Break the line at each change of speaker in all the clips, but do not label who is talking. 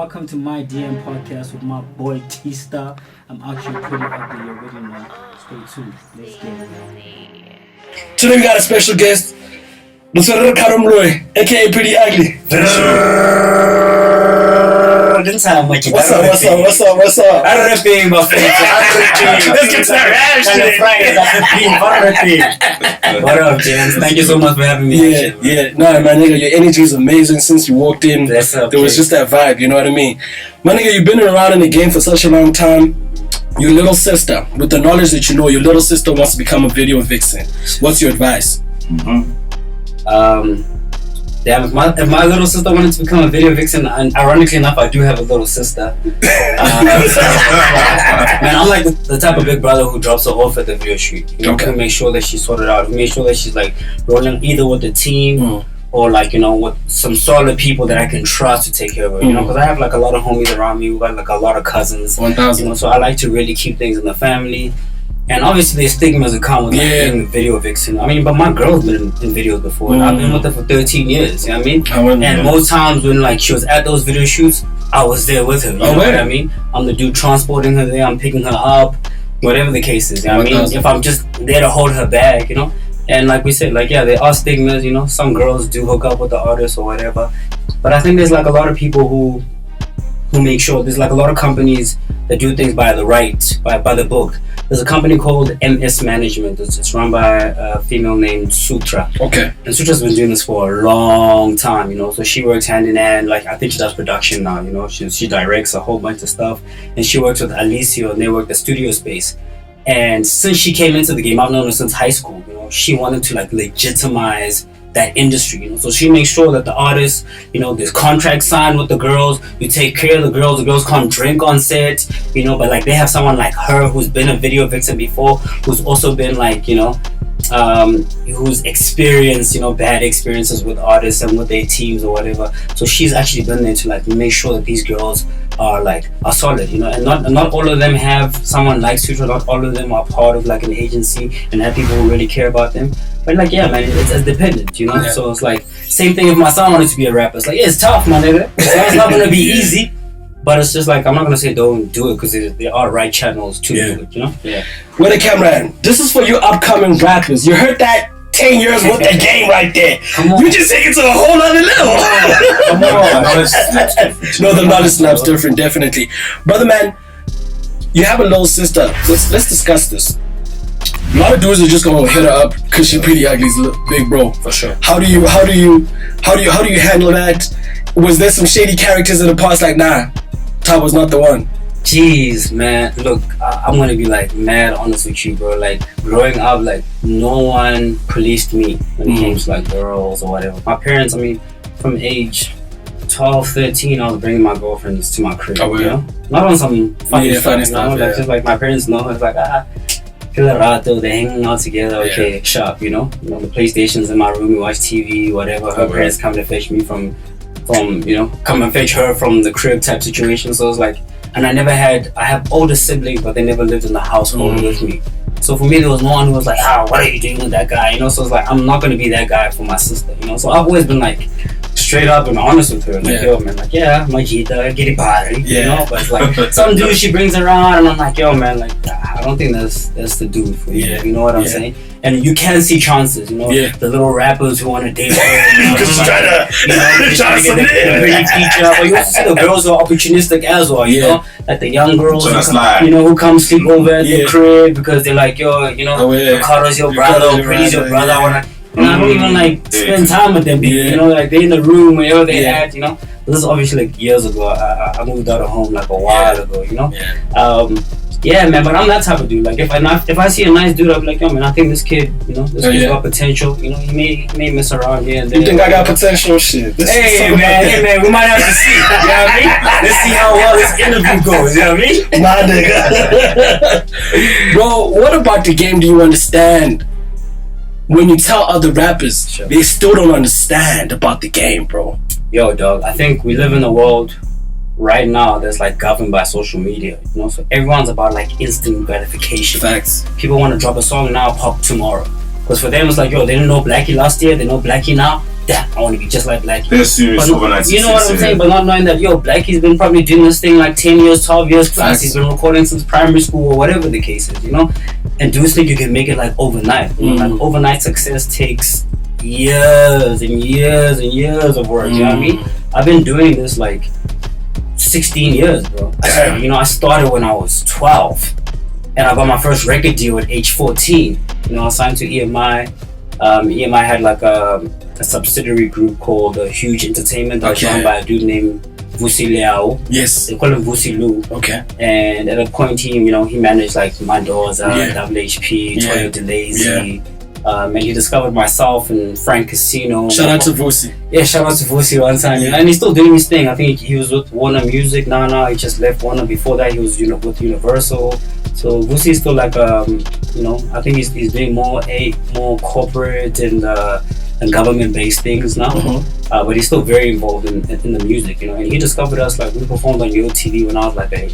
welcome to my DM podcast with my boy T-Star. I'm actually pretty ugly, you already know. Stay tuned. Let's get it.
Today we got a special guest, Bontle Moloi, aka Priddy Ugly. What's up?
I don't know if being my favorite.
Let's get to that
What up, James? Thank you so much for having me.
Nah, my nigga, your energy is amazing since you walked in.
There
was just that vibe, you know what I mean? My nigga, you've been around in the game for such a long time. Your little sister, with the knowledge that you know, your little sister wants to become a video vixen. What's your advice?
Damn, if my little sister wanted to become a video vixen, and ironically enough, I do have a little sister. Man, I'm like the type of big brother who drops her off at the video shoot. You know, who make sure that she's sorted out, who make sure that she's like rolling either with the team or like, you know, with some solid people that I can trust to take care of her. You know, because I have like a lot of homies around me, we got like a lot of cousins.
1,000.
You know, so I like to really keep things in the family. And obviously there's stigmas that come with like, being a video vixen. I mean, but my girl's been in videos before. I've been with her for 13 years, you know what I mean? And most times when like she was at those video shoots, I was there with her, you know what I mean? I'm the dude transporting her there, I'm picking her up, whatever the case is, you know what I mean? If I'm just there to hold her bag, you know? And like we said, like, yeah, there are stigmas, you know? Some girls do hook up with the artists or whatever. But I think there's like a lot of people who make sure, there's like a lot of companies that do things by the book. There's a company called MS Management. It's run by a female named Sutra.
Okay.
And Sutra's been doing this for a long time, you know. So she works hand in hand. Like, I think she does production now, you know. She directs a whole bunch of stuff. And she works with Alicia, and they work the studio space. And since she came into the game, I've known her since high school, you know. She wanted to like legitimize that industry, you know. So she makes sure that the artists, you know, there's contracts signed with the girls, you take care of the girls can't drink on set, you know, but like they have someone like her who's been a video vixen before, who's also been like, you know, who's experienced, you know, bad experiences with artists and with their teams or whatever. So she's actually been there to like make sure that these girls are solid, you know, and not all of them have someone like Sutra, not all of them are part of like an agency and have people who really care about them. But like, yeah, man, it's dependent, you know. Yeah. So it's like same thing if my son wanted to be a rapper. It's like, yeah, it's tough, my nigga. It's not gonna be easy, but it's just like I'm not gonna say don't do it because there are right channels to do it, you know. Yeah.
Where the camera at? This is for you upcoming rappers. You heard that? 10 years worth of game right there. You just take it to a whole other level.
Come on.
No, the knowledge snap's different, definitely. Brother man, you have a little sister. Let's discuss this. A lot of dudes are just gonna hit her up because she's Priddy Ugly's big bro.
For sure.
How do you handle that? Was there some shady characters in the past? Like, nah, Top was not the one.
Jeez, man. Look, I'm gonna be like mad honest with you, bro. Like growing up, like no one policed me when it came to like girls or whatever. My parents, I mean, from age 12, 13, I was bringing my girlfriends to my crib, you know? Not on some funny stuff, like just like my parents know, it's like, they're hanging out together, okay, shop, you know, the PlayStation's in my room, we watch TV, whatever. Her parents come to fetch me from, you know, come and fetch her from the crib type situation. So it's like, and I have older siblings, but they never lived in the household with me. So for me, there was no one who was like, what are you doing with that guy? You know, so it's like, I'm not going to be that guy for my sister, you know? So I've always been like, straight up and honest with her. Like, yo, man, like, yeah, Majita, get it party, you know? But it's like, some dude she brings around, and I'm like, yo, man, like, I don't think that's the dude for you. You know what I'm saying? And you can see chances, you know? The little rappers who want to date her, you know?
Just try to
get the pretty feature. But you also see the girls who are opportunistic as well, you know? Like the young girls, who come sleep over at the crib because they're like, yo, you know, Ricardo's your brother, or Priddy's your brother, I wanna... And I don't even like spend time with them, you know, like they're in the room wherever they at, you know. This is obviously like years ago. I moved out of home like a while ago, you know. Yeah, man, but I'm that type of dude. Like if I see a nice dude, I'll be like, yo, man, I think this kid, you know, this kid's got potential. You know, he may mess around here and there.
You think I got potential? Shit.
Hey man, we might have to see. You know what I mean? Let's see how well this interview goes. You know what I mean?
My nigga. Bro, what about the game do you understand? When you tell other rappers, they still don't understand about the game, bro.
Yo, dog, I think we live in a world right now that's like governed by social media, you know? So everyone's about like instant gratification.
Facts.
People want to drop a song now, pop tomorrow. Because for them, it's like, yo, they didn't know Blackie last year, they know Blackie now. Damn, I want to be just like Blackie.
They're serious overnight.
You know what I'm saying? But not knowing that, yo, Blackie's been probably doing this thing like 10 years, 12 years plus. He's been recording since primary school or whatever the case is, you know? And dudes think you can make it like overnight. You know, like overnight success takes years and years and years of work, you know what I mean? I've been doing this like 16 years, bro. You know, I started when I was 12. And I got my first record deal at age 14. You know, I signed to EMI. EMI had like a subsidiary group called Huge Entertainment that was run by a dude named Vusi Liao.
Yes.
They call him Vusi Lu.
Okay.
And at a point, he managed like Mendoza, WHP, Toyo DeLazy. And he discovered myself and Frank Casino.
Shout out to Vusi.
Yeah, shout out to Vusi one time. And he's still doing his thing. I think he was with Warner Music now. He just left Warner. Before that, he was with Universal. So Vusi is still like, I think he's doing more corporate and government-based things now. But he's still very involved in the music, you know. And he discovered us, like, we performed on Yo TV when I was like a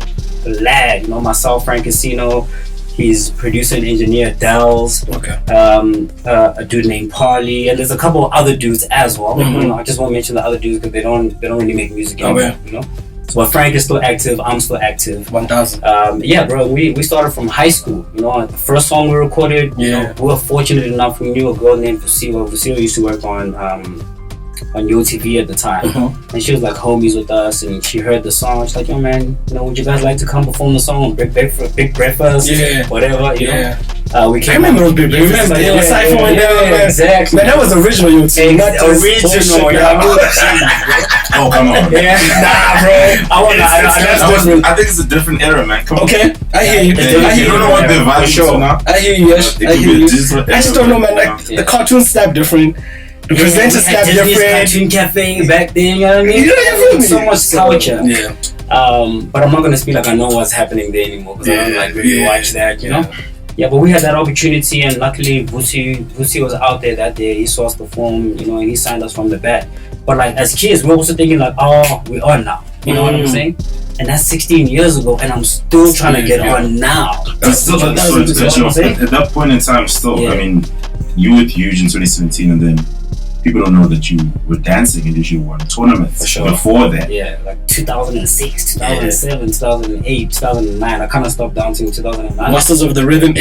lad, you know, myself, Frank Casino. He's producer and engineer, Dells. Okay. A dude named Parley, and there's a couple of other dudes as well. You know, I just won't mention the other dudes because they don't really make music anymore. You know. So Frank is still active. I'm still active.
1000.
Yeah, bro. We started from high school. You know, the first song we recorded. You know, we were fortunate enough. We knew a girl named Vusiwa. Vusiwa used to work on Yo TV at the time, and she was like homies with us, and she heard the song. She's like, yo man, you know, would you guys like to come perform the song Big Breakfast, whatever, you know? We came.
I remember those Big Breakfast.
You remember? Cypher went down. Exactly.
Man, that was original Yo TV, not
original.
Oh come on.
Nah, bro.
I think it's a different era, man. Come on.
Okay, I hear you.
You don't know what they're vibing to now.
I hear you. Yes, I hear you. I just don't know, man. Like the cartoons snap different. The presenters snap different.
Cartoon Cafe back then, you know what I mean?
You know,
so much culture.
Yeah.
But I'm not gonna speak like I know what's happening there anymore because I don't like really watch that, you know. Yeah, but we had that opportunity, and luckily Vusi was out there that day. He saw us perform, you know, and he signed us from the bat. But like as kids, we're also thinking like, oh, we are now. You know what I'm saying? And that's 16 years ago, and I'm still trying to get on now.
That's still at that point in time. Still, I mean, you were huge in 2017, and then people don't know that you were dancing and that you won tournaments before that.
Yeah, like 2006, 2007, 2008, 2009. I kind of stopped dancing in 2009.
Masters of the Rhythm.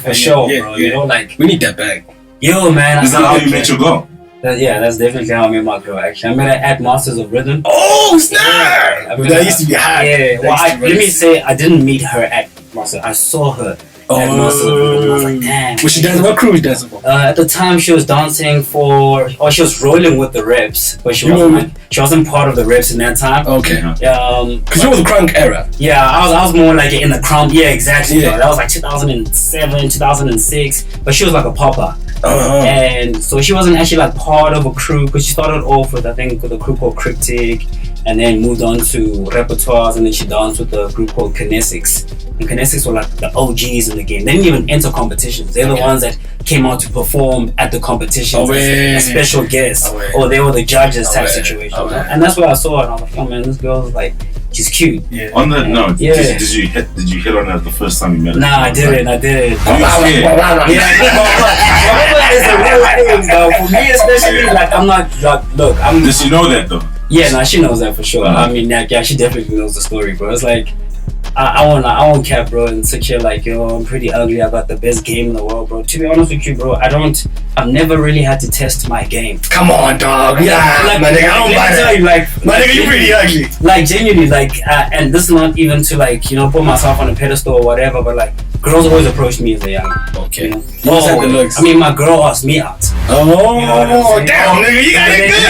For sure, bro. You know, like
we need that back.
Yo, man.
Is that how you met your girl?
That's definitely how I met my girl. Actually, I met her at Masters of Rhythm.
Oh snap! That used to be hot.
Yeah. Well, let me say, I didn't meet her at Masters. I saw her. At Masters of Rhythm. I was like, damn.
Was she dancing? What crew was dancing for?
At the time, she was dancing for, or she was rolling with the reps, but she wasn't part of the reps in that time.
Okay. Because you were the crunk era.
Yeah, I was more like in the crunk. Yeah, exactly. Yeah. That was like 2007, 2006. But she was like a popper. And so she wasn't actually like part of a crew, because she started off with, I think, with a crew called Cryptic, and then moved on to repertoires, and then she danced with a group called Kinesics. And Kinesics were like the OGs in the game. They didn't even enter competitions. They're the ones that came out to perform at the competitions as special guests, or they were the judges type situation. And that's what I saw, and I was like, oh man, this girl is like, she's cute.
Yeah. On that note, did you hit on her the first time you met her?
Nah, I didn't.
It's
a real thing, though. For me, especially, like, I'm not, look,
does she know that, though?
Yeah, nah, she knows that for sure. I mean, yeah, she definitely knows the story, bro. It's like, I won't cap, bro, and sit here like, yo, I'm pretty ugly, I got the best game in the world, bro. To be honest with you, bro, I've never really had to test my game.
Come on, dog.
My nigga, I don't buy that. Like,
my nigga, you pretty ugly.
Like, genuinely, like, and this is not even to, like, you know, put myself on a pedestal or whatever, but, like, girls always approached me as a young.
Okay.
You know? I mean, my girl asked me out.
Oh,
you know
damn, nigga, you got it good.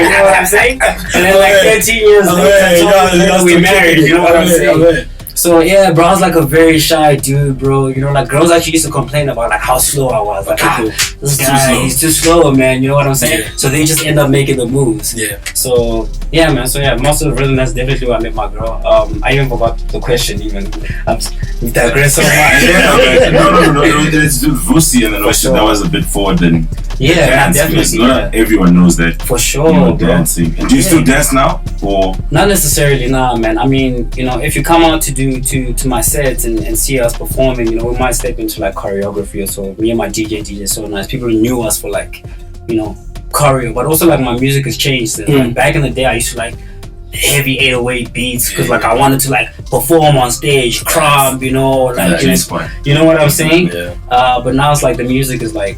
You know what I'm saying? And then, like, 13 years later, we married. You know what I'm saying? So yeah, bro, I was like a very shy dude, bro. You know, like girls actually used to complain about like how slow I was. Like, this guy, he's too slow, man. You know what I'm saying? Yeah. So they just end up making the moves.
Yeah. So
yeah, man. So yeah, Master of Rhythm, that's definitely where I met my girl. I even forgot the question. Even we digress so much.
No. It's Vusi, and then also that was a bit forward then.
Yeah, definitely.
Not everyone knows that.
For sure,
you know, dancing. And do you still dance now? or
not necessarily, nah, man. I mean, you know, if you come out to my sets and see us performing, you know, we might step into like choreography or so. Me and my DJ So Nice. People knew us for like, you know, choreo, but also like my music has changed. And, like, back in the day, I used to like heavy 808 beats because like I wanted to like perform on stage, crumb, you know, like you know what I'm saying?
Yeah.
But now it's like the music is like,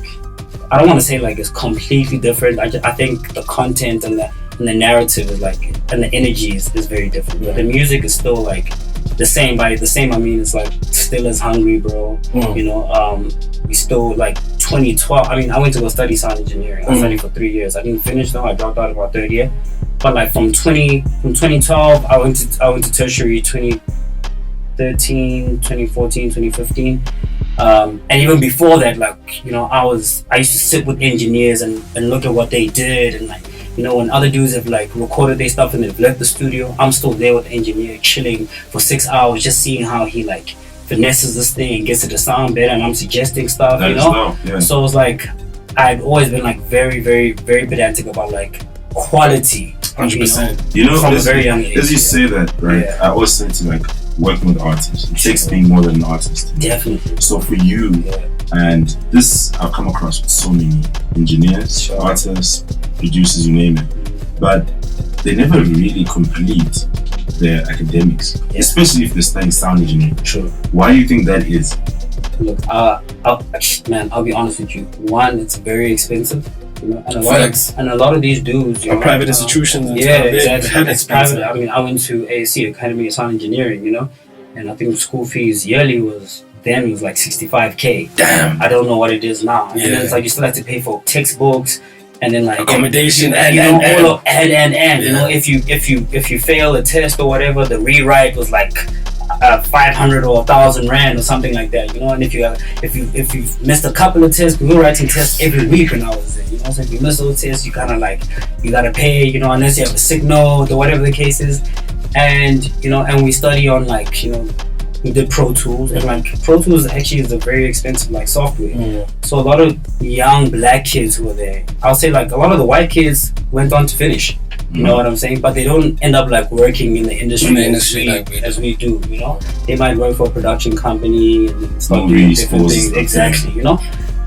I don't want to say like it's completely different. I think the content and the narrative is like, and the energy is very different. But the music is still like the same. By the same, I mean it's like still as hungry, bro. You know, we still like 2012. I mean, I went to go study sound engineering. I studied for 3 years. I didn't finish though. I dropped out about third year. But like from 2012, I went to tertiary 2013, 2014, 2015. And even before that, like, you know, I used to sit with engineers and look at what they did, and like, you know, when other dudes have like recorded their stuff and they've left the studio, I'm still there with the engineer chilling for 6 hours, just seeing how he like finesses this thing and gets it to sound better, and I'm suggesting stuff, you know. Yeah. So it's like I've always been like very, very, very pedantic about like quality.
100%.
You know,
from a very young age.
As you say that, right? I always say to like working with artists, it takes being more than an artist.
Definitely.
So for you, and this I've come across with so many engineers, artists, producers, you name it, but they never really complete their academics, especially if they're studying sound engineering.
Sure.
Why do you think that is?
Look, I'll be honest with you. One, it's very expensive. You know, and a lot of these dudes, you know,
private institutions. And
exactly. It's private. I mean, I went to ASC, Academy of Sound Engineering, you know, and I think school fees yearly was like 65K.
Damn.
I don't know what it is now. And then it's like you still have to pay for textbooks and then like
accommodation
and you know, if you fail a test or whatever, the rewrite was like 500 or 1,000 rand or something like that, you know. And if you've missed a couple of tests, we were writing tests every week when I was there, you know. So if you miss those tests, you kind of like, you gotta pay, you know, unless you have a sick note or whatever the case is. And you know, and we study on like, you know, we did Pro Tools, and like Pro Tools actually is a very expensive like software. So a lot of young black kids who were there, I'll say like a lot of the white kids went on to finish. You know what I'm saying? But they don't end up like working in the industry, as we do, you know? They might work for a production company and start doing different things. Exactly, you know?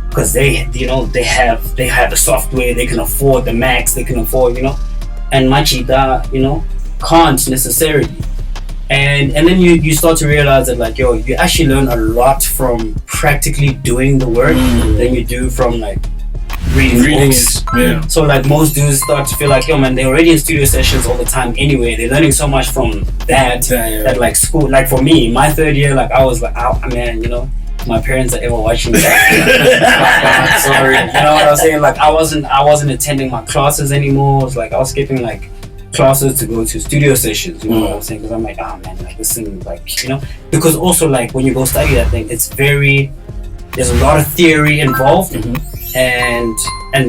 Because they, you know, they have the software, they can afford the Macs, they can afford, you know? And Machida, you know, can't necessarily. And then you start to realize that like, yo, you actually learn a lot from practically doing the work than you do from like reading books. So like most dudes start to feel like, yo man, they're already in studio sessions all the time anyway. They're learning so much from that that like school, like for me, my third year, like I was like, oh man, you know, my parents are ever watching that. Sorry, you know what I'm saying? Like I wasn't attending my classes anymore. It's like I was skipping like classes to go to studio sessions, you know what I'm saying? Because I'm like, oh man, like this thing, like, you know, because also like when you go study that thing, there's a lot of theory involved. And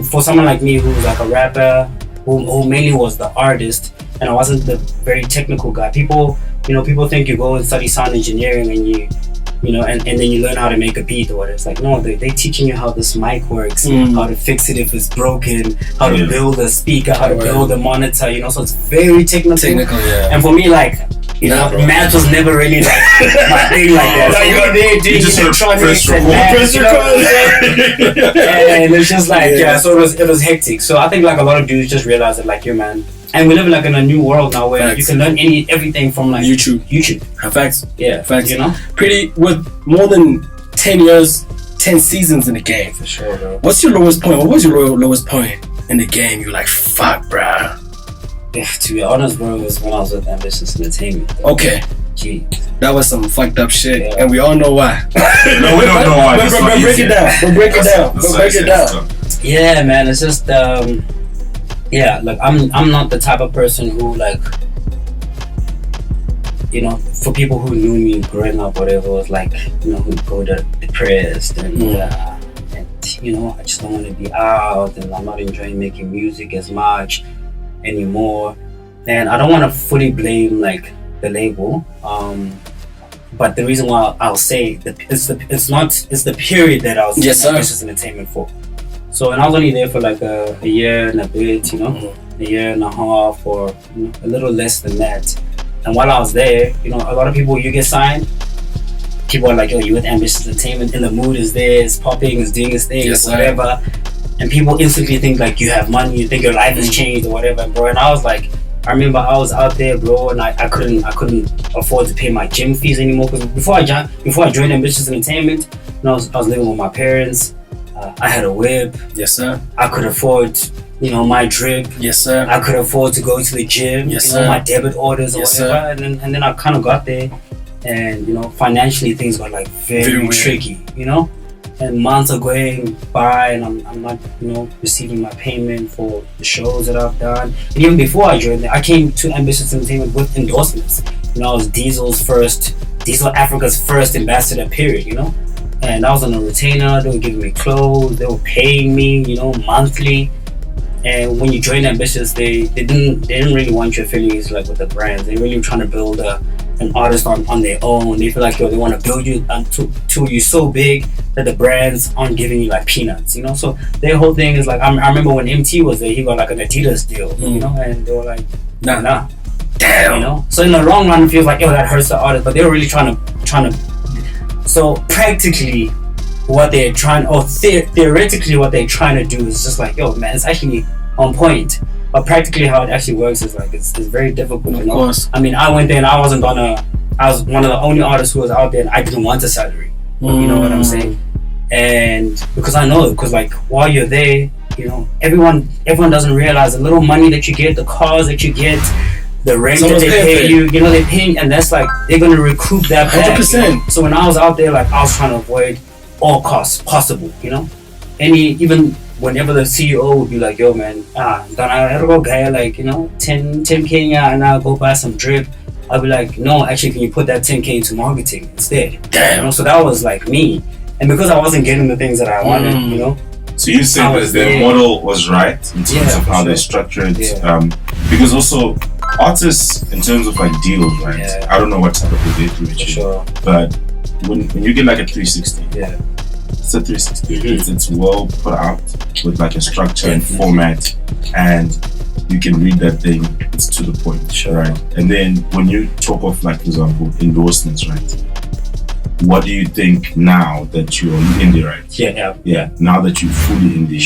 for someone like me who's like a rapper, who mainly was the artist, and I wasn't the very technical guy. People think you go and study sound engineering and you know, and then you learn how to make a beat or whatever. It's like, no, they teaching you how this mic works, how to fix it if it's broken, how to build a speaker, how to build a monitor, you know, so it's very technical. And for me, like, you know, math was never really like my thing like that. So you were there doing electronics and math, you know? And it's just like, so it was hectic. So I think like a lot of dudes just realize that like, yo man, and we live like in a new world now where you can learn everything from like YouTube.
Facts.
Yeah,
facts.
You know,
Priddy, with more than 10 years, 10 seasons in the game.
For sure, bro.
What's your lowest point? What was your lowest point in the game? You're like, fuck, bruh.
Yeah, to be honest, bro, it was when I was with Ambitious Entertainment. Though.
Okay.
Gee.
That was some fucked up shit, and we all know why.
No, we don't know why.
But break it down. But break it down.
Yeah, man, it's just like I'm not the type of person who like, you know, for people who knew me growing up, whatever, was like, you know, who go depressed and you know, I just don't want to be out, and I'm not enjoying making music as much anymore. And I don't want to fully blame like the label, but the reason why I'll say that it's the period that I was in Ambitious Entertainment for. So, and I was only there for like a year and a bit, you know. a year and a half, or a little less than that. And while I was there, a lot of people, you get signed, people are like, yo, you with Ambitious Entertainment, and the mood is there, it's popping, it's doing its thing,
Yes,
whatever. And people instantly think like you have money, you think your life has changed or whatever, bro. And I was like, I remember I was out there, bro, and I couldn't afford to pay my gym fees anymore, because before I joined Ambitious Entertainment, I was living with my parents. I had a whip.
Yes, sir.
I could afford, my drip.
Yes, sir.
I could afford to go to the gym.
Yes, sir.
My debit orders or
Yes,
whatever. And then I kind of got there, and financially things got like very tricky, And months are going by, and I'm not, receiving my payment for the shows that I've done. And even before I joined there, I came to Ambitious Entertainment with endorsements. I was Diesel Africa's first ambassador, period, And I was on a retainer. They were giving me clothes. They were paying me, monthly. And when you join Ambitious, they didn't really want your affiliates like with the brands. They're really trying to build an artist on their own. They feel like they want to build you until you're so big that the brands aren't giving you like peanuts, So their whole thing is like, I remember when MT was there, he got like an Adidas deal, and they were like, nah. Damn. So in the long run, it feels like, that hurts the artist, but they were really trying to. So practically, what they're trying, or theoretically, what they're trying to do is just like, man, it's actually on point. But practically, how it actually works is like it's very difficult.
Of course.
I mean, I went there and I was one of the only artists who was out there, and I didn't want a salary. You know what I'm saying? And because like while you're there, everyone doesn't realize the little money that you get, the cars that you get, the rent that they pay you, they're paying, and that's like they're gonna recoup that back. 100%. So when I was out there, like I was trying to avoid all costs possible, even whenever the CEO would be like, yo man, gonna go guy like 10K and I'll go buy some drip, I'll be like, no, actually can you put that 10K into marketing instead? Damn. So that was like me. And because I wasn't getting the things that I wanted,
So you said that their model was right in terms of how they structured, because also artists in terms of like deals, right? Yeah. I don't know what type of deal they do with you,
sure.
But when you get like a 360, it's a 360. It's well put out with like a structure and format, and you can read that thing. It's to the point, right? And then when you talk of like, for example, endorsements, right? What do you think now that you're indie, right? Yeah. Now that you're fully indie,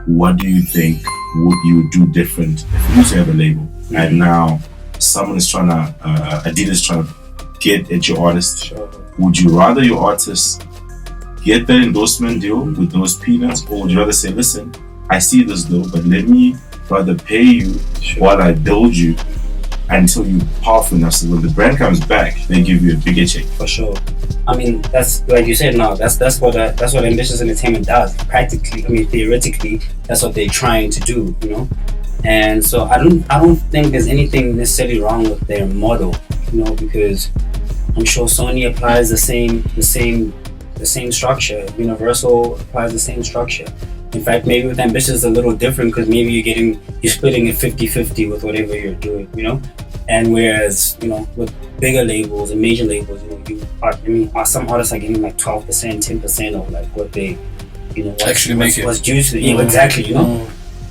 what do you think you would do different if you used to have a label and now someone is trying to, Adidas trying to get at your artist? Would you rather your artist get that endorsement deal with those peanuts, or would you rather say, listen, I see this though, but let me rather pay you while I build you until you're powerful enough so when the brand comes back, they give you a bigger check?
For sure. I mean, that's like you said. Now that's what Ambitious Entertainment does. Practically, theoretically, that's what they're trying to do. And so I don't think there's anything necessarily wrong with their model. Because I'm sure Sony applies the same structure. Universal applies the same structure. In fact, maybe with Ambitious it's a little different because maybe you're splitting it 50-50 with whatever you're doing, And whereas, with bigger labels and major labels, some artists are getting like 12%, 10% of like what they, what's due to them. Exactly,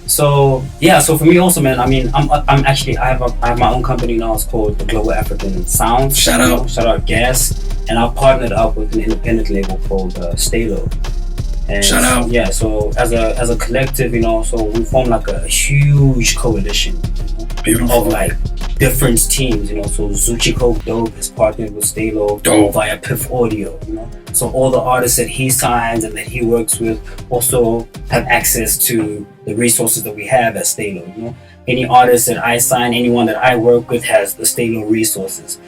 So so for me also, man, I mean, I have my own company now. It's called the Global African Sound.
Shout out
Gas, and I've partnered up with an independent label called Stalo. And
shout out.
Yeah, so as a collective, so we form like a huge coalition of like different teams, So Zoocci Dope has partnered with Stalo via Piff Audio, So all the artists that he signs and that he works with also have access to the resources that we have at Stalo, Any artist that I sign, anyone that I work with has the Stalo resources.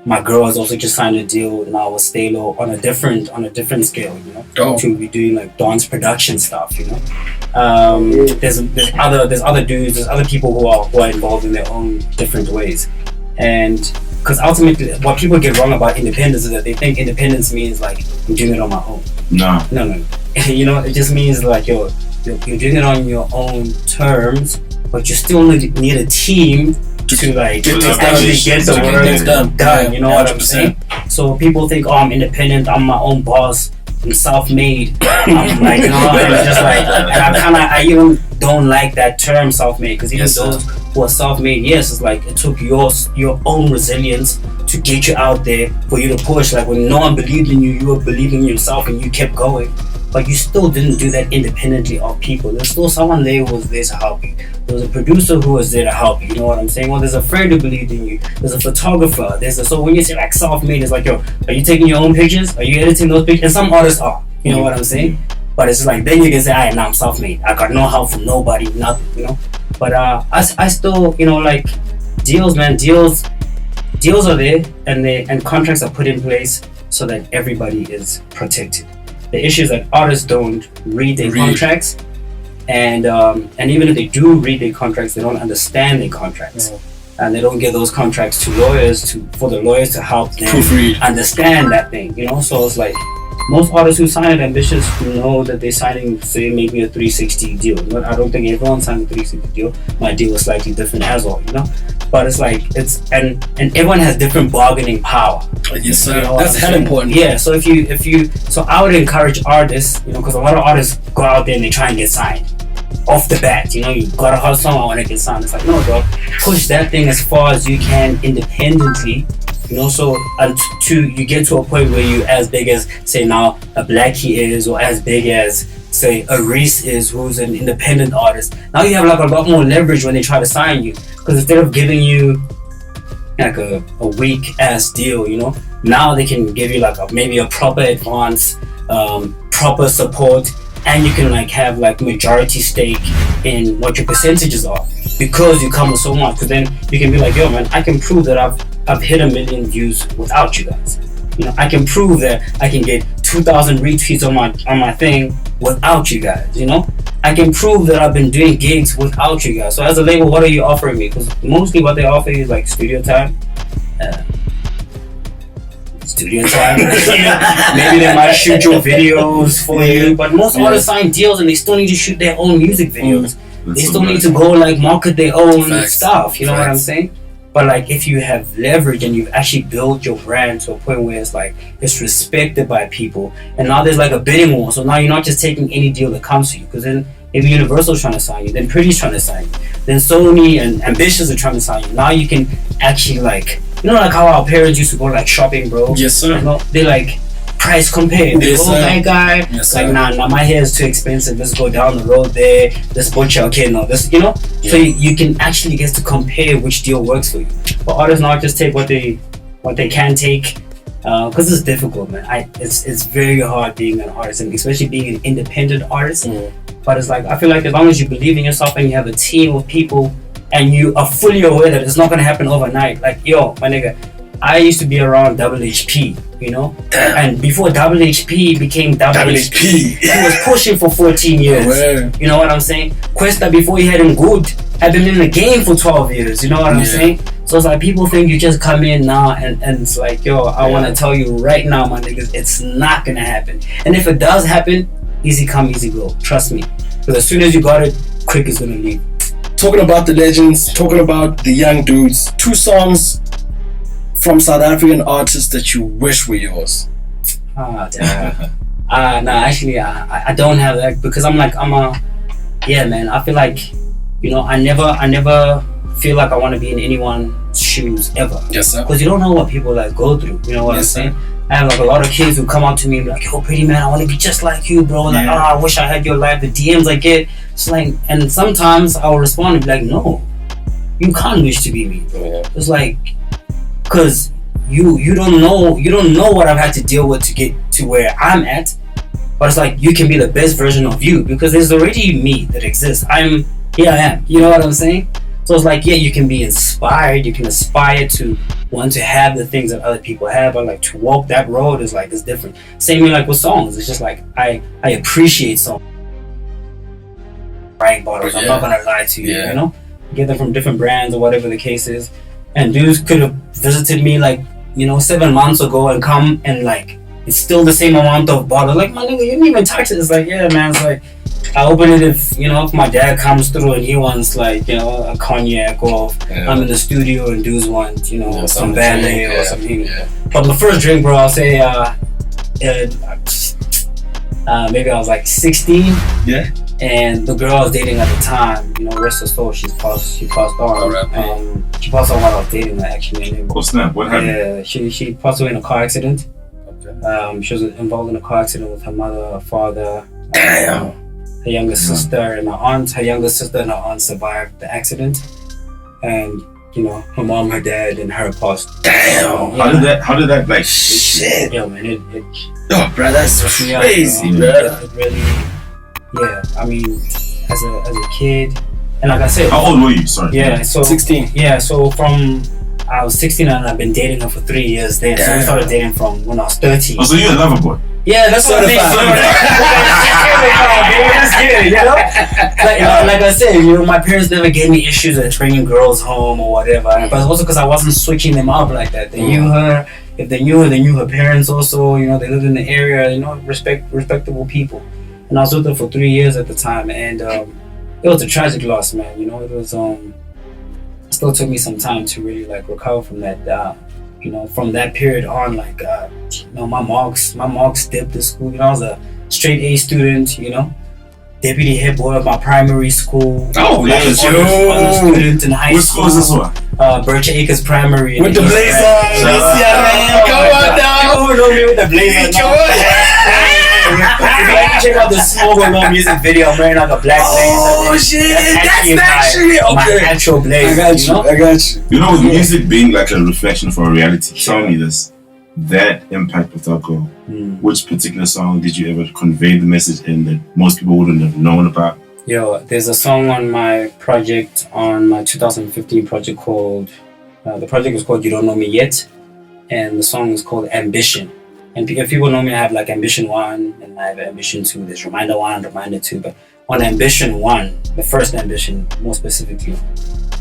My girl has also just signed a deal now with Stalo on a different scale, to be doing like dance production stuff, There's other dudes, there's other people who are involved in their own different ways, and because ultimately what people get wrong about independence is that they think independence means like I'm doing it on my own.
No.
It just means like you're doing it on your own terms, but you still need a team to actually get the work done. You know what I'm saying? So people think, I'm independent, I'm my own boss. I'm self-made. I'm like, you know, and it's just like, and I even don't like that term self-made, because even those who are self-made, yes, it's like it took your own resilience to get you out there, for you to push. Like when no one believed in you, you were believing in yourself and you kept going. But you still didn't do that independently of people. There's still someone there who was there to help you. There was a producer who was there to help you. You know what I'm saying? Well, there's a friend who believed in you. There's a photographer. So when you say like self-made, it's like, yo, are you taking your own pictures? Are you editing those pictures? And some artists are. You know what I'm saying? But it's like, then you can say, alright, now I'm self-made. I got no help from nobody, nothing, you know? But I still, you know, like, deals, man, deals are there, and contracts are put in place so that everybody is protected. The issue is that artists don't read their contracts, and even if they do read their contracts, they don't understand their contracts, and they don't get those contracts to lawyers for the lawyers to help them understand that thing, you know. So it's like most artists who sign it ambitious know that they're signing, say, maybe a 360 deal. But I don't think everyone signs a 360 deal. My deal was slightly different as well, you know. But it's like and everyone has different bargaining power.
Yes, sir.
You know
That's hell important.
Yeah. So if you, so I would encourage artists, you know, because a lot of artists go out there and they try and get signed off the bat. You know, you got a hustle, I want to get signed. It's like, no, dog. Push that thing as far as you can independently. You know, so until you get to a point where you as big as, say, now a Blackie is, or as big as, say, a Reese is, who's an independent artist. Now you have like a lot more leverage when they try to sign you, because instead of giving you like a weak ass deal, you know, now they can give you like maybe a proper advance, proper support, and you can like have like majority stake in what your percentages are, because you come with so much. Because then you can be like, yo, man, I can prove that I've hit 1 million views without you guys. You know, I can prove that I can get 2,000 retweets on my thing without you guys. You know, I can prove that I've been doing gigs without you guys. So as a label, what are you offering me? Because mostly what they offer is like studio time. Maybe they might shoot your videos for you, but most artists sign deals and they still need to shoot their own music videos. They still need to go like market their own stuff. You know what I'm saying? But like, if you have leverage and you've actually built your brand to a point where it's like it's respected by people, and now there's like a bidding war. So now you're not just taking any deal that comes to you, because then maybe Universal's trying to sign you, then Priddy's trying to sign you, then Sony and Ambitious are trying to sign you. Now you can actually like, you know, like how our parents used to go like shopping, bro.
Yes, sir.
You know, they like price compare. They
Yes,
go, that guy,
yes,
like, nah, my hair is too expensive. Let's go down the road there. This butcher, okay, no, this, you know. Yeah. So you can actually get to compare which deal works for you. But artists not just take what they can take, because it's difficult, man. It's very hard being an artist, and especially being an independent artist. But it's like, I feel like as long as you believe in yourself and you have a team of people, and you are fully aware that it's not gonna happen overnight. Like, yo, my nigga, I used to be around Double HP, you know? And before Double HP became Double HP, he was pushing for 14 years. You know what I'm saying? Questa, before he had him good, had been in the game for 12 years, you know what I'm saying? So it's like, people think you just come in now and it's like, yo, I want to tell you right now, my niggas, it's not gonna happen. And if it does happen, easy come, easy go. Trust me. Because as soon as you got it, quick is gonna leave.
Talking about the legends, talking about the young dudes, 2 songs from South African artists that you wish were yours.
Damn. No, actually, I don't have that, because yeah, man, I feel like, you know, I never feel like I want to be in anyone's shoes ever.
Yes, sir.
Because you don't know what people like go through, you know what I'm saying? I have like a lot of kids who come up to me and be like, yo, Priddy, man, I want to be just like you, bro. Like, I wish I had your life. The DMs I get, it's like, and sometimes I'll respond and be like, no, you can't wish to be me, bro. It's like, because you don't know what I've had to deal with to get to where I'm at. But it's like, you can be the best version of you, because there's already me that exists. Here I am, you know what I'm saying? So it's like, yeah, you can be inspired, you can aspire to want to have the things that other people have, but like to walk that road is like, it's different. Same way like with songs, it's just like, I appreciate songs. Right bottles, I'm not gonna lie to you, you know? Get them from different brands or whatever the case is. And dudes could have visited me like, you know, 7 months ago and come and like, it's still the same amount of bottle. Like, my nigga, you didn't even touch it. It's like, yeah, man, it's like, I open it if, you know, if my dad comes through and he wants like, you know, a cognac, or I'm in the studio and dudes want, you know, some ballet or something. But the first drink, bro, I'll say, maybe I was like 16.
Yeah.
And the girl I was dating at the time, you know, rest her soul, she passed on.
Alright.
She passed on while I was dating her, actually.
Oh snap! What happened?
Yeah, she passed away in a car accident.
Okay.
She was involved in a car accident with her mother, her father,
Damn.
her younger sister, and her aunt. Her younger sister and her aunt survived the accident, and you know, her mom, her dad, and her passed.
Damn.
How did that like?
Shit.
Yeah, man,
Oh, bro, that's crazy, bro.
It really, yeah. I mean, as a kid, and like I said,
How old were you? Sorry.
Yeah, so
16.
Yeah, so from I was 16 and I've been dating her for 3 years then. So we started dating from when I was 13.
Oh, so you're a lover boy?
Yeah, that's what I mean. You know? Like I said, you know, my parents never gave me issues with bringing girls home or whatever. But also because I wasn't switching them up like that. They knew her. If they knew her, they knew her parents also. You know, they lived in the area. You know, respectable people. And I was with her for 3 years at the time, and it was a tragic loss, man. You know, it was it still took me some time to really like recover from that. You know, from that period on, like you know, my marks dipped at school. You know, I was a straight A student. You know, deputy head boy of my primary school.
Oh, yeah,
I was a student in high school.
What school is this one?
Birch Acres Primary.
With the blazer. Come on now.
You know me with the blazer. Check out the Smoke on No music video. I'm wearing like a black blazer.
Oh shit, that's
my
okay.
actual blazer.
I got you.
You know, with music being like a reflection for reality. Tell me this: that impact with that girl. Which particular song did you ever convey the message in that most people wouldn't have known about?
Yo, there's a song on my project, on my 2015 project called. The project is called "You Don't Know Me Yet," and the song is called "Ambition." And if people know me, I have like Ambition 1 and I have Ambition 2. There's Reminder 1 and Reminder 2. But on Ambition 1, the first Ambition, more specifically,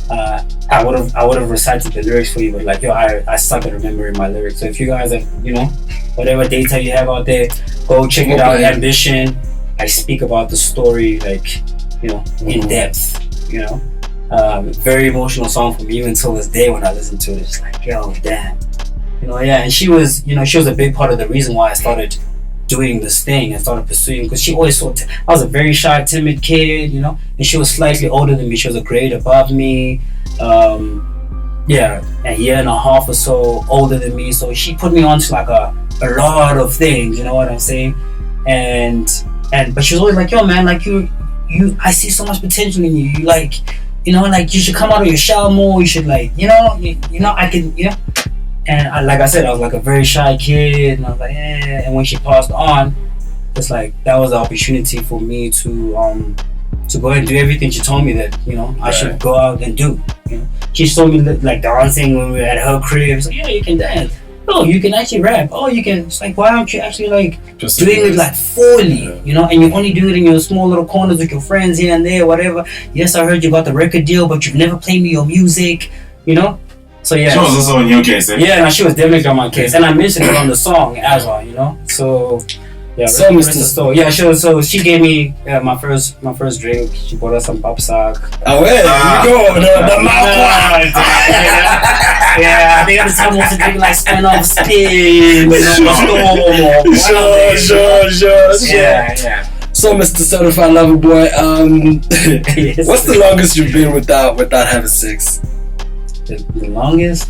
I would have recited the lyrics for you, but like, yo, I suck at remembering my lyrics. So if you guys have, you know, whatever data you have out there, go check it out. Ambition. I speak about the story, like, you know, in depth, you know. Very emotional song for me even till this day when I listen to it. It's like, yo, damn. You know, yeah, and she was a big part of the reason why I started doing this thing and started pursuing, because she always I was a very shy, timid kid, you know, and she was slightly older than me. She was a grade above me, yeah, a year and a half or so older than me. So she put me onto like a lot of things, you know what I'm saying? But she was always like, yo, man, like you, I see so much potential in you. You like, you know, like you should come out of your shell more. You should like, you know, I can, you know. And like I said, I was like a very shy kid, and I was like, eh. And when she passed on, it's like that was the opportunity for me to go and do everything she told me that, you know, I should go out and do. You know, she told me like dancing when we were at her crib. It's like, yeah, you can dance. Oh, you can actually rap. Oh, you can. It's like, why aren't you actually like just doing it like fully? You know, and you only do it in your small little corners with your friends here and there, whatever. Yes, I heard you got the record deal, but you've never played me your music. You know. So yeah,
she was also on your case, eh?
Yeah, no, she was definitely on my case, and I mentioned it on the song as well, you know. So yeah, so she gave me my first drink. She bought us some pop sock.
Oh yeah, you go the mouth.
Yeah, I think at the time I was drinking like Spin Off Spin,
Sure.
Yeah.
So, Mr. Certified Lover Boy,
Yes.
What's the longest you've been without having sex?
The longest?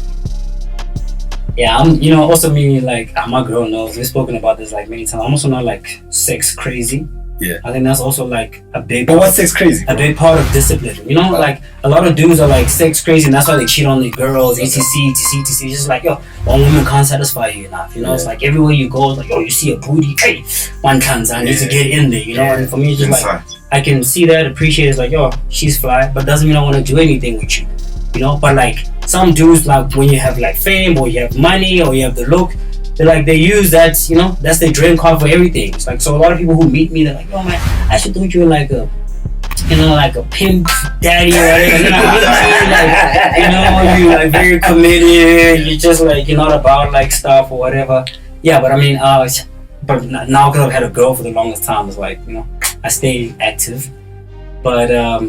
Yeah, I'm, you know, also me, like, my girl knows, we've spoken about this like many times. I'm also not like sex crazy.
Yeah.
I think that's also like a big
But what's sex crazy?
A big part of discipline. You know, like a lot of dudes are like sex crazy and that's why they cheat on their girls, etc. It's just like, yo, one woman can't satisfy you enough. You know, it's like everywhere you go, it's like, yo, you see a booty, hey, one can't, I need to get in there, you know? And for me, it's just like, I can see that, appreciate it, it's like, yo, she's fly, but doesn't mean I want to do anything with you. You know, but like some dudes, like when you have like fame or you have money or you have the look, they use that, you know, that's their dream car for everything. It's like, so a lot of people who meet me, they're like, oh man, I should think you were like a, you know, like a pimp daddy or whatever. You know, like, you know, you like very committed. You just like, you're not about like stuff or whatever. Yeah, but I mean, but now because I've had a girl for the longest time, it's like, you know, I stay active. But yeah,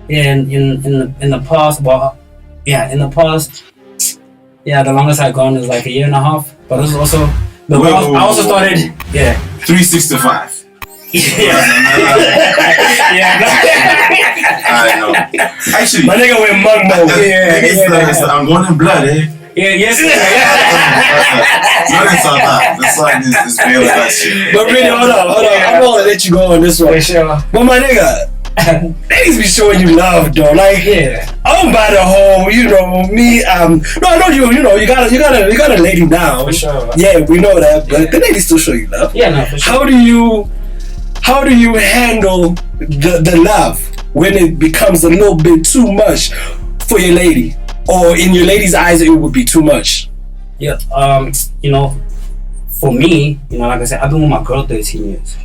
in the past, well, yeah, in the past, yeah, the longest I've gone is like a year and a half. But it was also I also started, yeah.
365. I know. Actually,
My nigga went mug mode.
it's the Angolan blood, eh?
Yes.
Not in South Africa. The song is real that shit.
But really, hold on. I'm gonna let you go on this one.
For sure.
But my nigga, ladies be showing you love, though. Like, I don't buy the whole, me. No, I know you know, you got a lady now.
For sure.
Yeah, we know that, but the ladies still show you love.
Yeah, no, for sure.
How do you handle the love when it becomes a little bit too much for your lady, or in your lady's eyes it would be too much?
Yeah, for me, like I said, I've been with my girl 13 years.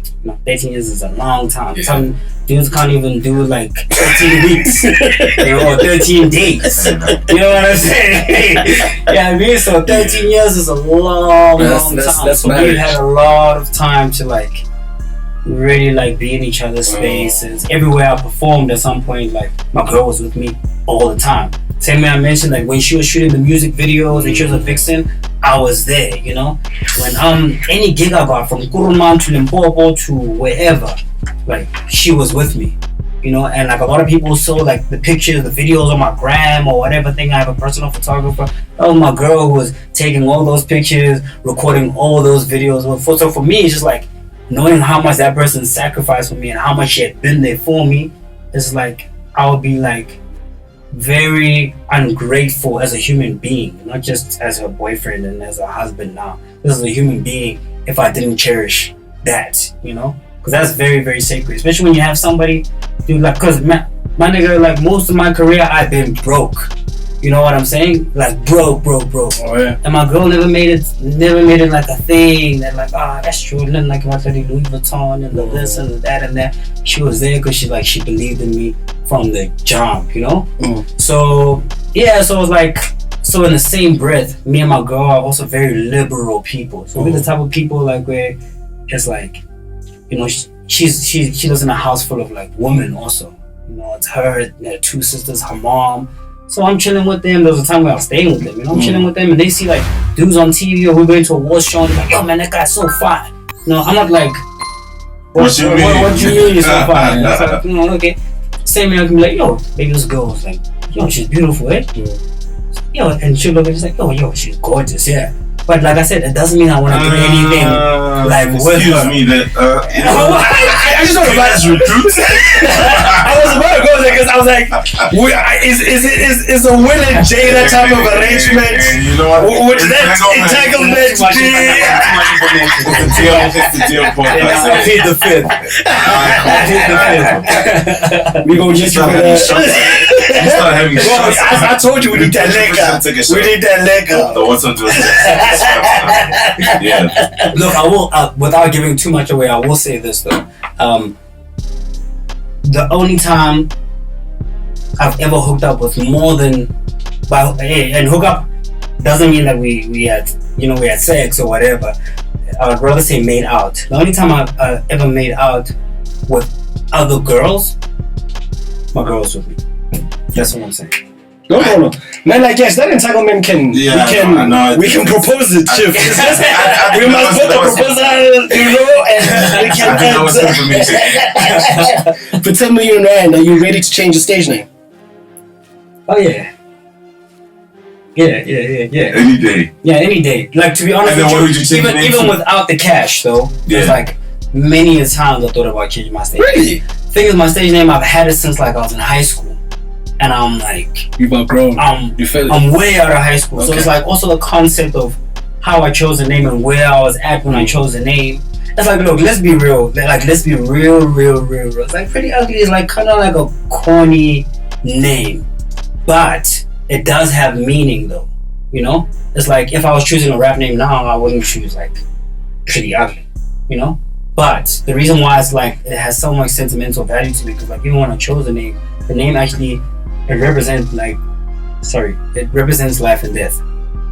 13 years is a long time.
Yeah.
Some dudes can't even do like 13 weeks, or 13 days. You know what I'm saying? Yeah, I mean, so 13 years is a long time.
That's
so we've had a lot of time to like really like be in each other's spaces. Everywhere I performed, at some point, like my girl was with me all the time. Same way I mentioned, like when she was shooting the music videos and she was a vixen, I was there, When any gig I got, from Kuruman to Limpopo to wherever, like she was with me, and like a lot of people saw like the pictures, the videos on my gram or whatever thing. I have a personal photographer. That was my girl who was taking all those pictures, recording all those videos. So for me, it's just like knowing how much that person sacrificed for me and how much she had been there for me. It's like I would be like very ungrateful as a human being, not just as a boyfriend and as a husband now. This is a human being if I didn't cherish that, because that's very, very sacred, especially when you have somebody, dude, like, because my nigga, like most of my career I've been broke. You know what I'm saying? Like broke.
Oh yeah.
And my girl never made it like a thing that like, that's true. And then like what Louis Vuitton and the this and the that and that. She was there because she believed in me from the jump, So yeah, so it was like, so in the same breath, me and my girl are also very liberal people. So we're the type of people like where it's like, she lives in a house full of like women also. It's her 2 sisters, her mom. So I'm chilling with them. There was a time where I was staying with them, I'm chilling with them, and they see like dudes on TV or we're going to a award show and they're like, yo man, that guy's so fine. I'm not like, what you mean you're so fine? It's like, okay. Same way I can be like, yo, baby, this girl was like, yo, she's beautiful, eh? Yo, and she'll look at just like, yo, she's gorgeous, yeah. But like I said, it doesn't mean I want to do anything like with her.
Excuse me,
I just want to buy this recruit. I was about to go there because I was like, is a Will and Jada type of arrangement?
You know what?
Would that entanglement be?
It's the deal podcast.
I plead the fifth.
We gonna get you for that.
You start having shots.
I told you we need that liquor. We need that liquor.
The what's on to yeah.
Look, I will, without giving too much away, I will say this though. The only time I've ever hooked up with more than, and hook up doesn't mean that we had sex or whatever. I would rather say made out. The only time I've ever made out with other girls, my girl was with me. That's what I'm saying.
No. Man, like, yes, that entanglement can, we can propose it, Chief. We must put the proposal, and we can for 10 million rand, are you ready to change the stage name?
Oh, yeah. Yeah.
Any day.
Yeah, any day. Like, to be honest
And then what would you
with
change
you,
the name
even
to?
without the cash, though, there's like many a times I thought about changing my stage name.
Really?
Thing is, my stage name, I've had it since like I was in high school. And I'm like,
you've outgrown.
You feel it? I'm way out of high school. So it's like also the concept of how I chose the name and where I was at when I chose the name. It's like, look, let's be real. Like, let's be real. It's like Priddy Ugly is like kind of like a corny name, but it does have meaning though. It's like if I was choosing a rap name now, I wouldn't choose like Priddy Ugly. But the reason why it's like it has so much sentimental value to me because like even when I chose the name actually. It represents life and death.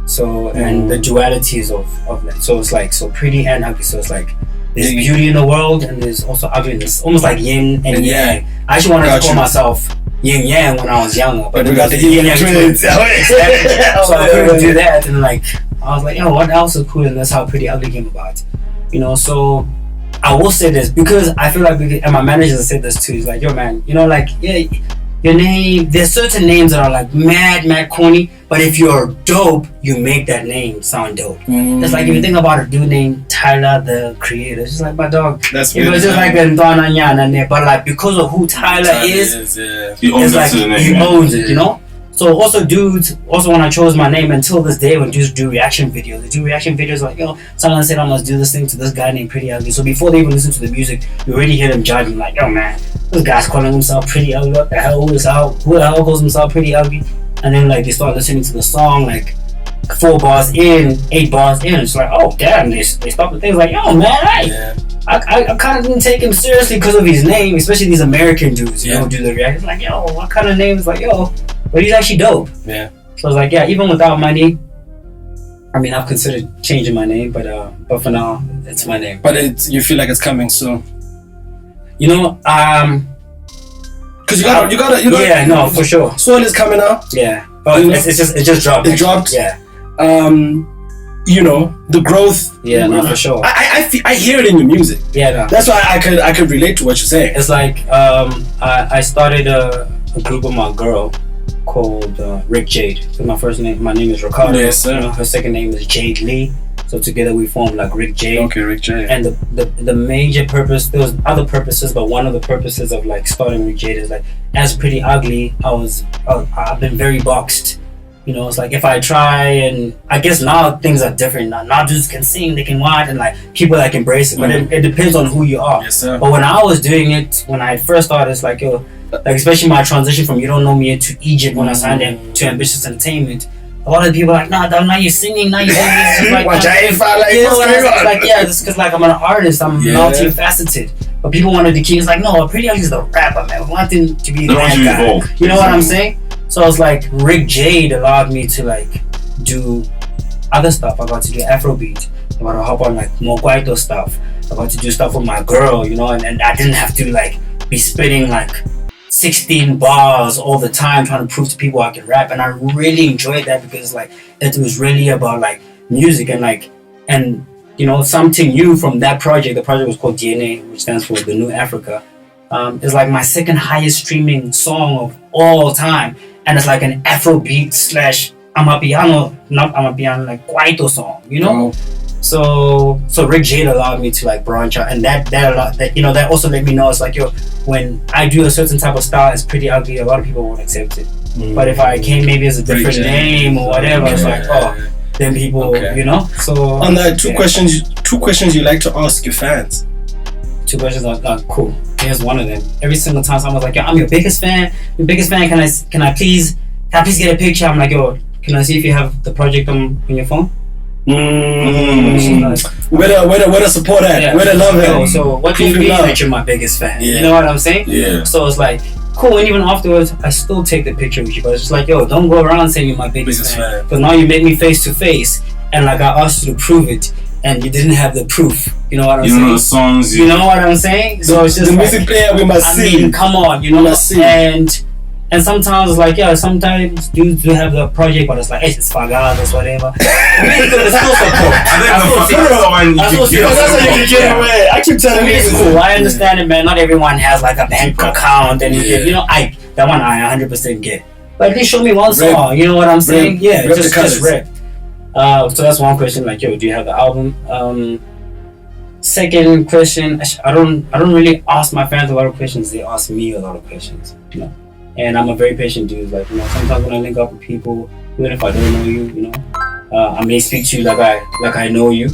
So and the dualities of that. So it's like so pretty and ugly. So it's like there's beauty in the world and there's also ugliness. Almost like yin and yang. I actually wanted to call myself yin yang when I was younger, but
we got the yin yang twins.
So I couldn't do that, and like I was like, what else is cool? And that's how Priddy Ugly came about. So I will say this because I feel like, and my manager has said this too. He's like, yo, man, you know, like, yeah, your name. There's certain names that are like mad corny, but if you're dope, you make that name sound dope. It's like if you think about a dude named Tyler, the Creator. It's just like, my dog.
That's
it was just like a Ndwana, but like because of who Tyler is,
He owns
it's like
it to the name.
he owns it, you know. So also dudes, when I chose my name, until this day when dudes do reaction videos, they do reaction videos like, yo, someone said I must do this thing to this guy named Priddy Ugly. So before they even listen to the music, you already hear them judging like, yo man, this guy's calling himself Priddy Ugly. What the hell? Who the hell calls himself Priddy Ugly? And then like they start listening to the song like 4 bars in, 8 bars in. It's like, oh damn, they stop the things like, yo man, hey. I kind of didn't take him seriously because of his name, especially these American dudes, you know, do the reactions like, yo, what kind of name is like, yo, but he's actually dope. Yeah. So I was like, yeah, even without my name, I mean, I've considered changing my name, but for now, it's my name.
But you feel like it's coming soon?
You know,
because you gotta.
Yeah, no, for sure.
Soil is coming out.
Yeah. Oh, it just dropped.
It dropped.
Yeah.
You know, the growth.
Yeah, no, for sure.
I hear it in your music.
Yeah, no.
That's why I could relate to what you're saying.
It's like I started a group with my girl called Rick Jade. So my name is Ricardo.
Yes, sir.
You know, her second name is Jahlive. So together we formed like Rick Jade.
Okay, Rick Jade.
And the major purpose, there was other purposes, but one of the purposes of like starting Rick Jade is like, as Priddy Ugly, I've been very boxed. You know, it's like if I try, and I guess now things are different. Now dudes can sing, they can watch, and like people like embrace it. But it depends on who you are.
Yes, sir.
But when I was doing it, when I first started, it's like, yo, like especially my transition from You Don't Know Me to Egypt when I signed in to Ambitious Entertainment. A lot of people are like, nah, now you're singing, now you're doing this. Like,
watch out, if I like,
you know,
what's going on?
Like, yeah, just because like I'm an artist, I'm multifaceted. But people wanted to keep, it's like, no, Priddy Ugly is the rapper, man. We want him to be the bad guy. You know what I'm saying? So it's like Rick Jade allowed me to like do other stuff. I got to do Afrobeat. I got to hop on like more Kwaito stuff. I got to do stuff with my girl, you know, and I didn't have to like be spitting like 16 bars all the time trying to prove to people I can rap. And I really enjoyed that because like it was really about like music and you know, something new from that project. The project was called DNA, which stands for The New Africa. It's like my second highest streaming song of all time. And it's like an Afrobeat / Amapiano, not Amapiano, like Kwaito song, you know? So Rick Jade allowed me to like branch out, and that you know, that also let me know it's like, yo, when I do a certain type of style, it's Priddy Ugly, a lot of people won't accept it. But if I came maybe as a different name or whatever, it's like, oh, then people, you know. So
on that, two questions you like to ask your fans.
2 questions are cool. Here's one of them. Every single time someone's like, yo, I'm your biggest fan. Can I please get a picture? I'm like, yo, can I see if you have the project on your phone?
Where the support at? Yeah. Where the love at?
So what do you mean that you're my biggest fan?
Yeah.
You know what I'm saying?
Yeah.
So it's like, cool, and even afterwards, I still take the picture with you, but it's just like, yo, don't go around saying you're my biggest fan. Because now you make me face to face, and like I asked you to prove it, and you didn't have the proof. You know what I'm saying?
You know the songs.
You know what I'm saying? So it's just
the
like,
music player we must see.
I mean, come on, you know. And sometimes it's like, yeah, sometimes dudes do have the project, but it's like, hey, it's fagadas, whatever. I mean, it's still support.
That's how you can get away. I keep telling you,
it's cool. I understand it, man. Not everyone has like a bank account, and you know, that one I 100% get. But at least show me one song. You know what I'm saying? Yeah, just rap. So that's one question. Like, yo, do you have the album? Second question, I don't really ask my fans a lot of questions. They ask me a lot of questions. You know. And I'm a very patient dude. Like, you know, sometimes when I link up with people, even if I don't know you, you know, I may speak to you like I know you.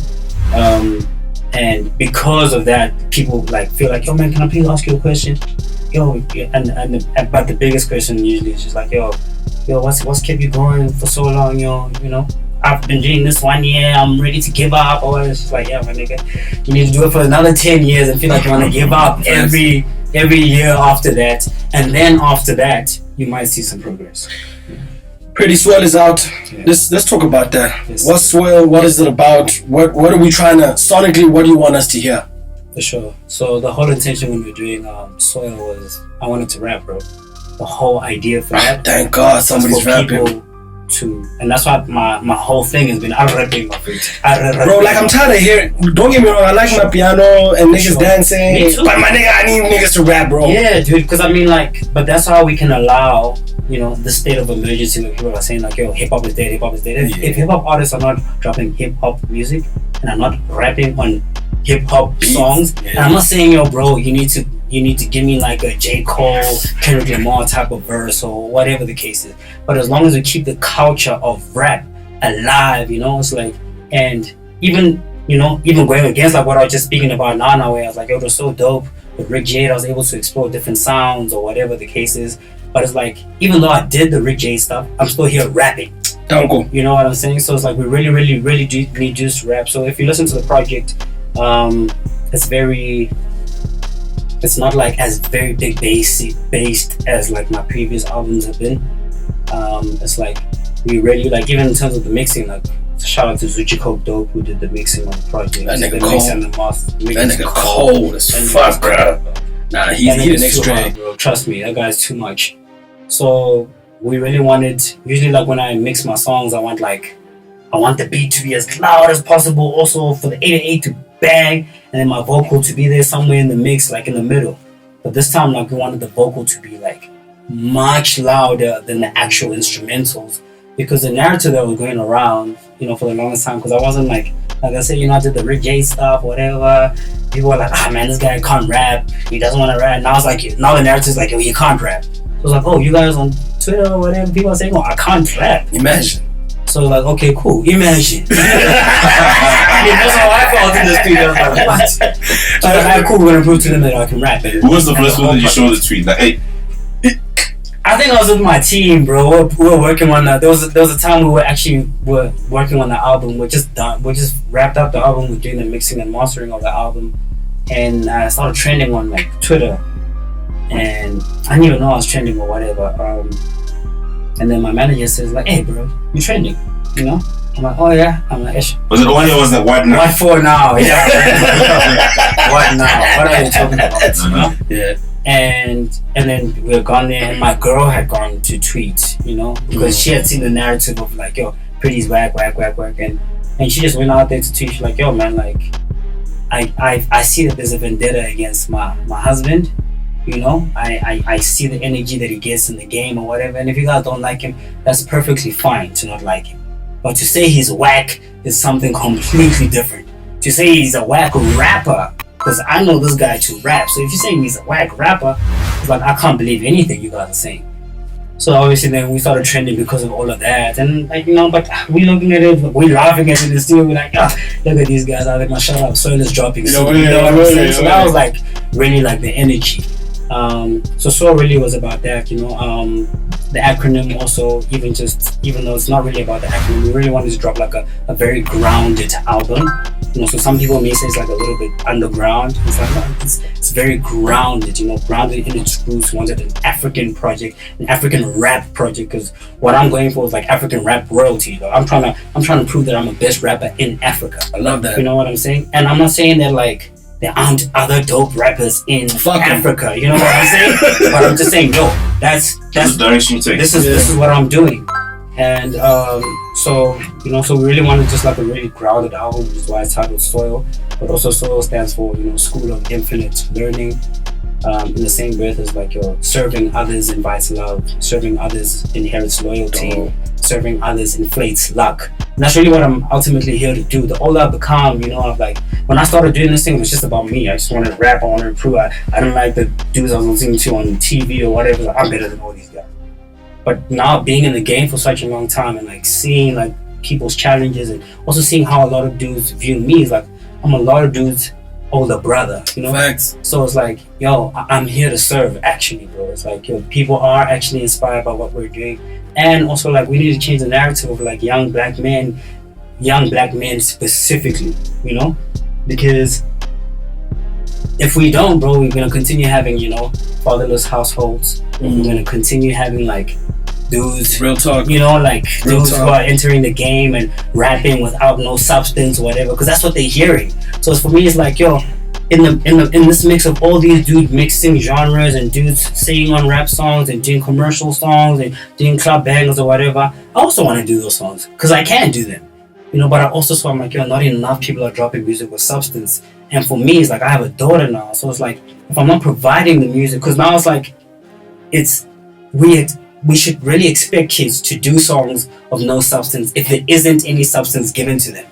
And because of that, people like feel like, yo, man, can I please ask you a question? Yo, but the biggest question usually is just like, yo, what's kept you going for so long, yo? You know, I've been doing this 1 year. I'm ready to give up. Or it's just like, yeah, my nigga, you need to do it for another 10 years and feel like you want to give up every year after that, and then after that you might see some progress.
Priddy, Swell is out. Yeah. Let's talk about that. Yes. What's Swell? What is it about? What are we trying to sonically? What do you want us to hear?
For sure. So the whole intention when we were doing Soil was I wanted to rap, bro. The whole idea for that.
Thank God somebody's rapping.
and that's why my whole thing has been rapping my feet.
Bro, like I'm tired of hearing. Don't get me wrong, I like my piano and niggas dancing.
Me too.
But my nigga, I need niggas to rap, bro.
Yeah, dude. Because I mean, like, but that's how we can allow, you know, the state of emergency. Like people are saying, like, yo, hip hop is dead. Hip hop is dead. If hip hop artists are not dropping hip hop music and are not rapping on hip hop songs, and I'm not saying, yo, bro, you need to give me like a J. Cole, Kendrick Lamar type of verse or whatever the case is. But as long as we keep the culture of rap alive, you know, it's like, and even going against like what I was just speaking about now, where I was like, yo, it was so dope with Rick Jade, I was able to explore different sounds or whatever the case is. But it's like, even though I did the Rick Jade stuff, I'm still here rapping. You know what I'm saying? So it's like, we really do need just to rap. So if you listen to the project, it's not like as very big based as like my previous albums have been. It's like we really like, even in terms of the mixing, like shout out to Zoocci Coke Dope who did the mixing on the project.
That nigga
the
cold.
And the master.
That nigga cold as fuck, bro. Nah, he's the next track,
bro. Trust me, that guy's too much. So we really wanted, usually like when I mix my songs, I want the beat to be as loud as possible, also for the 808 to bang, and then my vocal to be there somewhere in the mix, like in the middle. But this time, like, we wanted the vocal to be like much louder than the actual instrumentals, because the narrative that was going around, you know, for the longest time, because I wasn't like I said, you know, I did the Rick Jade stuff, whatever. People were like, man, this guy can't rap. He doesn't want to rap. Now it's like, now the narrative's like, yo, he can't rap. So it's like, oh, you guys on Twitter or whatever, people are saying, oh, I can't rap.
Imagine.
So like, okay, cool. Imagine. I mean, that's how I felt in the street. I was like, what? So I was like, alright, cool. We're gonna prove to them that I can rap.
Who was the first one that you showed the tweet? Like, hey.
I think I was with my team, bro. We were working on that. There was a time we were working on the album. We just wrapped up the album. We're doing the mixing and mastering of the album, and I started trending on like Twitter, and I didn't even know I was trending or whatever. And then my manager says like, "Hey, bro, you trending? You know?" I'm like, "Oh yeah." I'm like, "Ish."
Was it one or was that what now?
What for now? Yeah. What now? What are you talking about? You know?
Yeah.
And then we were gone there, and my girl had gone to tweet, you know, because she had seen the narrative of like, yo, Priddy's whack, and she just went out there to tweet. She's like, yo, man, like, I see that there's a vendetta against my husband, you know. I see the energy that he gets in the game or whatever, and if you guys don't like him, that's perfectly fine to not like him. But to say he's whack is something completely different. To say he's a whack rapper, because I know this guy to rap. So if you're saying he's a whack rapper, it's like, I can't believe anything you guys are saying. So obviously then we started trending because of all of that. And like, you know, but we looking at it, we laughing at it and still we're like, look at these guys. I like my shout out, soil is dropping. So, you know what I'm saying? So that was like really like the energy. So Soul really was about that, you know. The acronym also, even though it's not really about the acronym, we really wanted to drop like a very grounded album. You know, so some people may say it's like a little bit underground. It's like, no, it's very grounded, you know, grounded in its roots. We wanted an African project, an African rap project, because what I'm going for is like African rap royalty. You know? I'm trying to prove that I'm the best rapper in Africa.
I love that.
You know what I'm saying? And I'm not saying that like there aren't other dope rappers in Africa. You know what I'm saying? But I'm just saying, no, that's
the direction you take.
This is what I'm doing. And so you know, so we really wanted just like a really grounded album, which is why it's titled Soil. But also Soil stands for, you know, School of Infinite Learning. In the same breath as like your serving others invites love, serving others inherits loyalty, serving others inflates luck. And that's really what I'm ultimately here to do. The older I become, you know, I'm like, when I started doing this thing, it was just about me. I just wanted to rap, I wanted to improve. I didn't like the dudes I was listening to on TV or whatever. Like, I'm better than all these guys. But now being in the game for such a long time and like seeing like people's challenges and also seeing how a lot of dudes view me is like, I'm a lot of dudes' older brother, you know?
Facts.
So it's like, yo, I'm here to serve actually, bro. It's like, yo, people are actually inspired by what we're doing. And also like, we need to change the narrative of like young black men specifically, you know? Because if we don't, bro, we're gonna continue having, you know, fatherless households. We're gonna continue having like dudes,
real talk,
you know, like dudes who are entering the game and rapping without no substance or whatever, because that's what they're hearing. So for me, it's like, yo, in this mix of all these dudes mixing genres and dudes singing on rap songs and doing commercial songs and doing club bangers or whatever, I also want to do those songs because I can do them, you know. But I also saw, I'm like, yo, not enough people are dropping music with substance. And for me, it's like I have a daughter now, so it's like if I'm not providing the music, because now it's like it's weird. We should really expect kids to do songs of no substance if there isn't any substance given to them.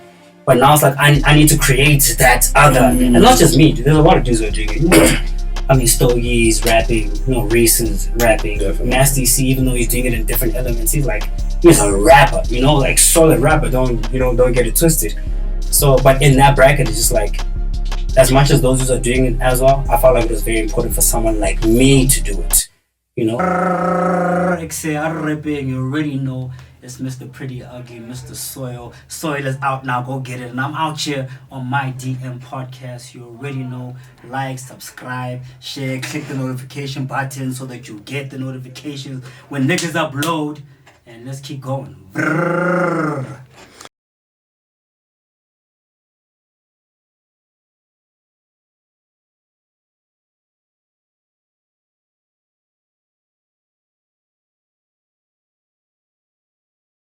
But now it's like I need to create that other, and not just me. There's a lot of dudes who are doing it. You know? I mean, Stoy's rapping, you know, Reason's rapping, Nasty C, even though he's doing it in different elements, he's a rapper, you know, like solid rapper. Don't get it twisted. So, but in that bracket, it's just like, as much as those dudes are doing it as well, I felt like it was very important for someone like me to do it. You know,
you already know it's Mr. Priddy Ugly, Mr. Soil. Soil is out now, go get it. And I'm out here on myDMsPodcast. You already know. Like, subscribe, share, click the notification button so that you get the notifications when niggas upload. And let's keep going. Brrr.